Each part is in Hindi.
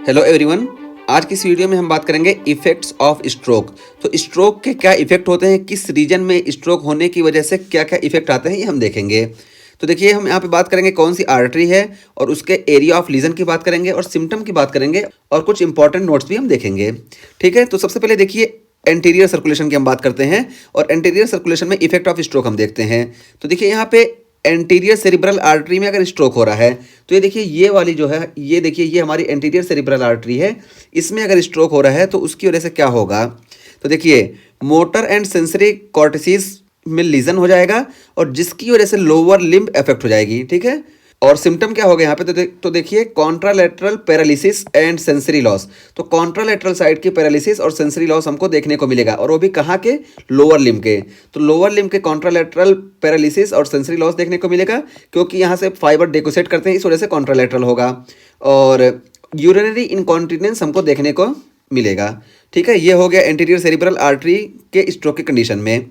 Hello everyone. आज की इस वीडियो में हम बात करेंगे इफेक्ट्स ऑफ स्ट्रोक। तो स्ट्रोक के क्या इफेक्ट होते हैं, किस रीजन में स्ट्रोक होने की वजह से क्या क्या इफेक्ट आते हैं, ये हम देखेंगे। तो देखिए, हम यहाँ पे बात करेंगे कौन सी आर्टरी है और उसके एरिया ऑफ लीजन की बात करेंगे और सिम्टम की बात करेंगे और कुछ इंपॉर्टेंट नोट्स भी हम देखेंगे। ठीक है, तो सबसे पहले देखिए एंटीरियर सर्कुलेशन की हम बात करते हैं और एंटीरियर सर्कुलेशन में इफेक्ट ऑफ स्ट्रोक हम देखते हैं। तो देखिए यहाँ पे एंटीरियर सेरिब्रल आर्टरी में अगर स्ट्रोक हो रहा है तो ये देखिए ये वाली जो है, ये देखिए ये हमारी एंटीरियर सेरिब्रल आर्टरी है, इसमें अगर स्ट्रोक हो रहा है तो उसकी वजह से क्या होगा। तो देखिए मोटर एंड सेंसरी कॉर्टिसिस में लीजन हो जाएगा और जिसकी वजह से लोअर लिम्ब इफेक्ट हो जाएगी। ठीक है, और सिम्टम क्या होगा यहाँ पे तो देखिए contralateral paralysis and sensory loss. तो कॉन्ट्रालेटरल साइड की पैरालिसिस और सेंसरी लॉस हमको देखने को मिलेगा और वो भी कहाँ के, लोअर लिम्ब के। तो लोअर लिम्ब के कॉन्ट्रालेटरल पैरालिसिस और सेंसरी लॉस देखने को मिलेगा क्योंकि यहाँ से फाइबर डेकोसेट करते हैं, इस वजह से कॉन्ट्रालेटरल होगा। और यूरिनरी इनकॉन्टिनेंस हमको देखने को मिलेगा। ठीक है, ये हो गया एंटीरियर सेरिब्रल आर्टरी के स्ट्रोक की कंडीशन में।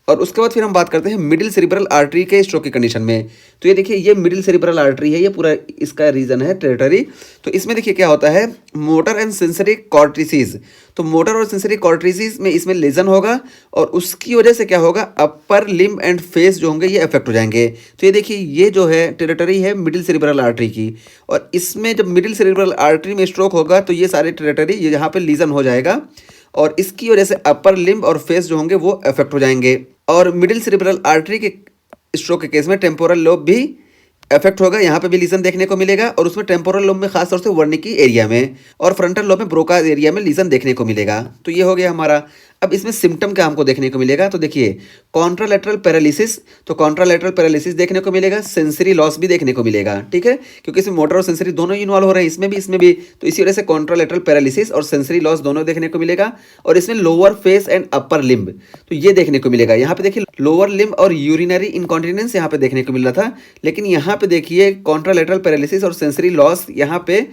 और उसके बाद फिर हम बात करते हैं मिडिल सेरिब्रल आर्टरी के स्ट्रोक की कंडीशन में। तो ये देखिए ये मिडिल सेरिब्रल आर्टरी है, ये पूरा इसका रीजन है टेरिटरी। तो इसमें देखिए क्या होता है, मोटर एंड सेंसरी कॉर्टिसिस। तो मोटर और सेंसरी कॉर्टिसिस में इसमें लेजन होगा और उसकी वजह से क्या होगा, अपर लिम्ब एंड फेस जो होंगे ये अफेक्ट हो जाएंगे। तो ये देखिए ये जो है टेरिटरी है मिडिल सेरिब्रल आर्टरी की, और इसमें जब मिडिल सेरिब्रल आर्टरी में स्ट्रोक होगा तो ये सारे टेरिटरी यहाँ पे लीजन हो जाएगा और इसकी वजह से अपर लिम्ब और फेस जो होंगे वो अफेक्ट हो जाएंगे। और मिडिल सेरिब्रल आर्टरी के स्ट्रोक के केस में टेम्पोरल लोब भी इफेक्ट होगा, यहाँ पे भी लीजन देखने को मिलेगा और उसमें टेम्पोरल लोब में खासतौर से वर्निकी एरिया में और फ्रंटल लोब में ब्रोका एरिया में लीजन देखने को मिलेगा। तो ये हो गया हमारा। अब इसमें सिम्टम क्या हमको देखने को मिलेगा, तो देखिए कॉन्ट्रालेटरल पैरालिसिस। तो कॉन्ट्रालेटरल पैरालिसिस देखने को मिलेगा, सेंसरी लॉस भी देखने को मिलेगा। ठीक है, क्योंकि इसमें मोटर और सेंसरी दोनों इन्वॉल्व हो रहे हैं, इसमें भी। तो इसी वजह से कॉन्ट्रालेटरल पैरालिसिस और सेंसरी लॉस दोनों देखने को मिलेगा। और इसमें lower face and upper limb तो ये देखने को मिलेगा। यहाँ पे देखिए लोअर लिम्ब और यूरिनरी इनकॉन्टिनेंस यहाँ पे देखने को मिल रहा था, लेकिन यहाँ पे देखिए कॉन्ट्रालेटरल पैरालिसिस और सेंसरी लॉस यहाँ पे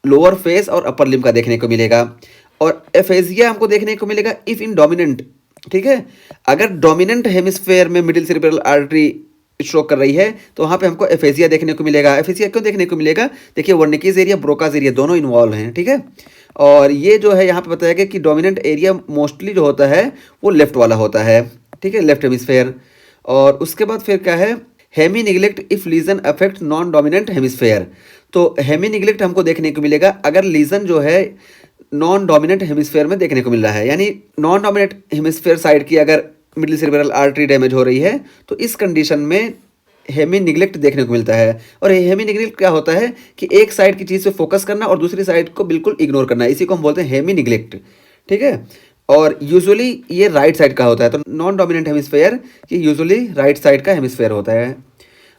लोअर फेस और अपर लिम्ब का देखने को मिलेगा। और एफेजिया हमको देखने को मिलेगा इफ इन डोमिनेंट। ठीक है, अगर डोमिनेंट हेमिस्फेयर में मिडिल सेरिब्रल आर्टरी स्ट्रोक कर रही है तो वहाँ पे हमको एफेजिया देखने को मिलेगा। एफेजिया क्यों देखने को मिलेगा, देखिए वर्निकीज एरिया ब्रोकाज एरिया दोनों इन्वॉल्व हैं। ठीक है, और ये जो है यहाँ पे बताया गया कि डोमिनेंट एरिया मोस्टली जो होता है वो लेफ्ट वाला होता है। ठीक है, लेफ्ट हेमिस्फेयर। और उसके बाद फिर क्या है, hemi neglect if lesion affect non dominant hemisphere. तो हेमी निग्लेक्ट हमको देखने को मिलेगा अगर लीजन जो है नॉन डोमिनेंट हेमिस्फेयर में देखने को मिल रहा है, यानी नॉन डोमिनेंट हेमिस्फेयर साइड की अगर मिडिल सेरिब्रल आर्टरी डैमेज हो रही है तो इस कंडीशन में हेमी निग्लेक्ट देखने को मिलता है। और हेमी निग्लेक्ट क्या होता है कि एक साइड की चीज़ पे फोकस करना और दूसरी साइड को बिल्कुल इग्नोर करना, इसी को हम बोलते हैं हेमी निग्लेक्ट। ठीक है, और यूजुअली ये राइट साइड का होता है। तो नॉन डोमिनेंट हेमिस्फेयर ये यूजुअली राइट साइड का हेमिस्फेयर होता है।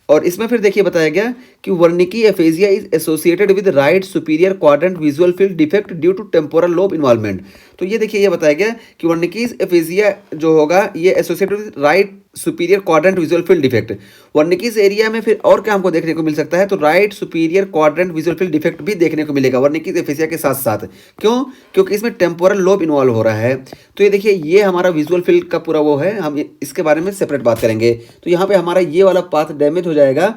और इसमें फिर देखिए बताया गया कि Wernicke aphasia is associated with right superior quadrant visual field defect due to temporal lobe involvement. तो ये देखिए ये बताया गया कि वर्निकी एफेजिया जो होगा ये associated with right superior quadrant visual field defect. Wernicke's area में फिर और क्या हमको देखने को मिल सकता है, तो right superior quadrant visual field defect भी देखने को मिलेगा वर्निकीज एफेजिया के साथ साथ। क्यों, क्योंकि इसमें टेम्पोरल लोब इन्वॉल्व हो रहा है। तो ये देखिए ये हमारा विजुअल फील्ड का पूरा वो है, हम इसके बारे में सेपरेट बात करेंगे। तो यहाँ पे हमारा ये वाला पाथ डैमेज हो जाएगा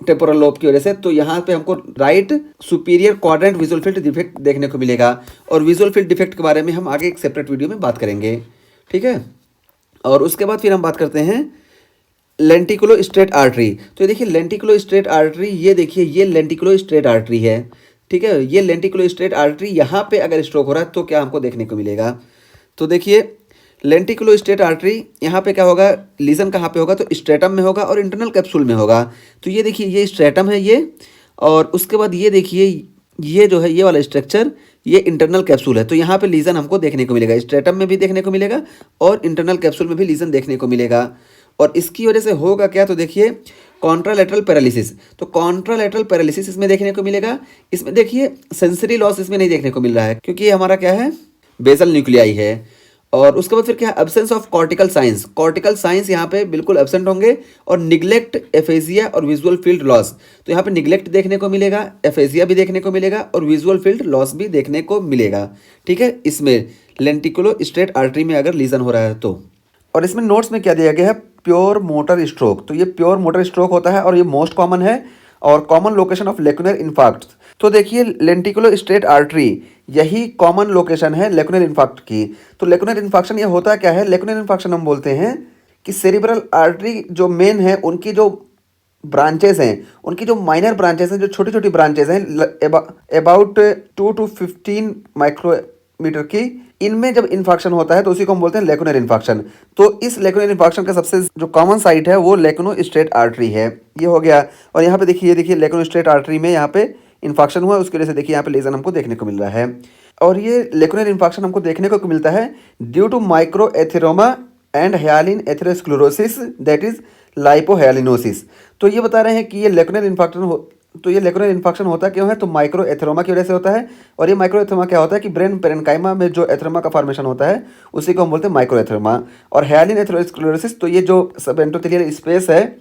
टेम्पोरल लोब की वजह से, तो यहाँ पे हमको right superior quadrant visual field defect देखने को मिलेगा। और विजुअल फील्ड डिफेक्ट के बारे में हम आगे एक सेपरेट वीडियो में बात करेंगे। ठीक है, और उसके बाद फिर हम बात करते हैं लेंटिकुलो स्ट्रेट आर्टरी। तो ये देखिए लेंटिकुलो स्ट्रेट आर्टरी, ये देखिए ये लेंटिकुलो स्ट्रेट आर्टरी है। ठीक है, ये लेंटिकुलो स्ट्रेट आर्टरी यहाँ पे अगर स्ट्रोक हो रहा है तो क्या हमको देखने को मिलेगा, तो देखिए लेंटिकुलो स्ट्रेट आर्टरी यहाँ पे क्या होगा, लीजन कहाँ पे होगा, तो स्ट्रेटम में होगा और इंटरनल कैप्सूल में होगा। तो ये देखिए ये स्ट्रेटम है ये, और उसके बाद ये देखिए ये जो है ये वाला स्ट्रक्चर ये इंटरनल कैप्सूल है। तो यहाँ पे लीजन हमको देखने को मिलेगा, स्ट्रेटम में भी देखने को मिलेगा और इंटरनल कैप्सूल में भी लीजन देखने को मिलेगा। और इसकी वजह से होगा क्या, तो देखिए कॉन्ट्रालेटरल पैरालिसिस। तो कॉन्ट्रालेटरल पैरालिसिस इसमें देखने को मिलेगा। इसमें देखिए सेंसरी लॉस इसमें नहीं देखने को मिल रहा है क्योंकि ये हमारा क्या है, बेसल न्यूक्लियाई है। और उसके बाद फिर क्या है, absence of cortical science. Cortical science यहाँ पे बिल्कुल एब्सेंट होंगे। और निग्लेक्ट, एफेजिया और विजुअल फील्ड लॉस। तो यहाँ पे निग्लेक्ट देखने को मिलेगा, एफेजिया भी देखने को मिलेगा और विजुअल फील्ड लॉस भी देखने को मिलेगा। ठीक है, इसमें लेंटिकुलो स्ट्रेट आर्टरी में अगर लीजन हो रहा है तो। और इसमें नोट्स में क्या दिया गया है, प्योर मोटर स्ट्रोक। तो ये प्योर मोटर स्ट्रोक होता है और ये मोस्ट कॉमन है और कॉमन लोकेशन ऑफ लेकुनर इन्फार्क्ट। तो देखिए लेंटिकुलो स्ट्रेट आर्टरी यही कॉमन लोकेशन है लेकुनर इन्फार्क्ट की। तो लेकुनर इन्फार्क्शन ये होता क्या है? लेकुनर इन्फार्क्शन हम बोलते हैं कि सेरिब्रल आर्टरी जो मेन है उनकी जो ब्रांचेस हैं, उनकी जो माइनर ब्रांचेस हैं, जो छोटी छोटी ब्रांचेस हैं अबाउट 2 to 15 माइक्रोमीटर की, इनमें जब इन्फार्क्शन होता है तो उसी को हम बोलते हैं लेकुनर इन्फार्क्शन। तो इस लेकुनर इन्फार्क्शन का सबसे जो कॉमन साइट है वो लेकुनो स्ट्रेट आर्टरी है। ये हो गया। और यहाँ पे देखिए, ये देखिए लेकुनो स्ट्रेट आर्टरी में यहाँ पे इन्फार्क्शन हुआ, उसकी वजह से देखिए यहाँ पे लेजन हमको देखने को मिल रहा है। और ये लेकुनर इन्फार्क्शन हमको देखने को मिलता है due to micro atheroma and hyaline atherosclerosis that is lipohyalinosis. तो ये बता रहे हैं कि ये लेकुनर इन्फेक्शन होता क्यों है? तो माइक्रो एथेरोमा की वजह से होता है। और ये माइक्रो एथेरोमा क्या होता है कि ब्रेन पेरेन्काइमा में जो एथेरोमा का फॉर्मेशन होता है उसी को हम बोलते हैं माइक्रो एथेरोमा। और ह्यालिन एथेरोस्क्लेरोसिस, तो ये जो सब एंडोथेलियल स्पेस है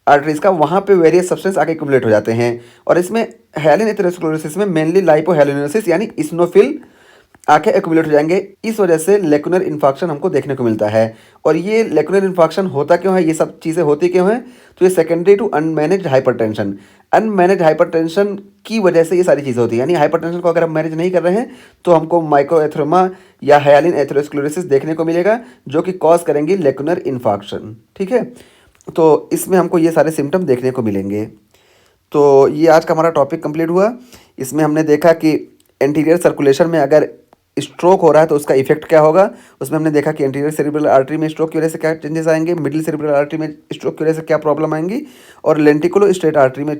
आर्टरीज का, वहाँ पे वेरियस सब्सटेंस आके एक्यूमुलेट हो जाते हैं। और इसमें ह्यालिन एथेरोस्क्लेरोसिस में मेनली लाइपोह्यालिनोसिस यानी इस्नोफिल आंखें एक्यूमुलेट हो जाएंगे। इस वजह से लेकुनर इन्फार्क्शन हमको देखने को मिलता है। और ये लेकुनर इन्फार्क्शन होता क्यों है, ये सब चीज़ें होती क्यों हैं? तो ये secondary to unmanaged hypertension. Unmanaged hypertension की वजह से ये सारी चीज़ें होती हैं। यानी हाइपरटेंशन को अगर हम मैनेज नहीं कर रहे हैं तो हमको माइक्रोएथेरोमा या ह्यालिन एथेरोस्क्लेरोसिस देखने को मिलेगा, जो कि कॉज करेंगी लेकुनर इन्फार्क्शन। ठीक है, तो इसमें हमको ये सारे सिम्टम देखने को मिलेंगे। तो ये आज का हमारा टॉपिक कंप्लीट हुआ। इसमें हमने देखा कि एंटीरियर सर्कुलेशन में अगर स्ट्रोक हो रहा है तो उसका इफेक्ट क्या होगा। उसमें हमने देखा कि एंटीरियर सेरिब्रल आर्टरी में स्ट्रोक की वजह से क्या चेंजेस आएंगे, मिडिल सेरिब्रल आर्टरी में स्ट्रोक की वजह से क्या प्रॉब्लम आएंगी, और लेंटिकुलो स्ट्रेट आर्टरी में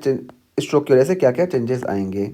स्ट्रोक की वजह से क्या क्या चेंजेस आएंगे।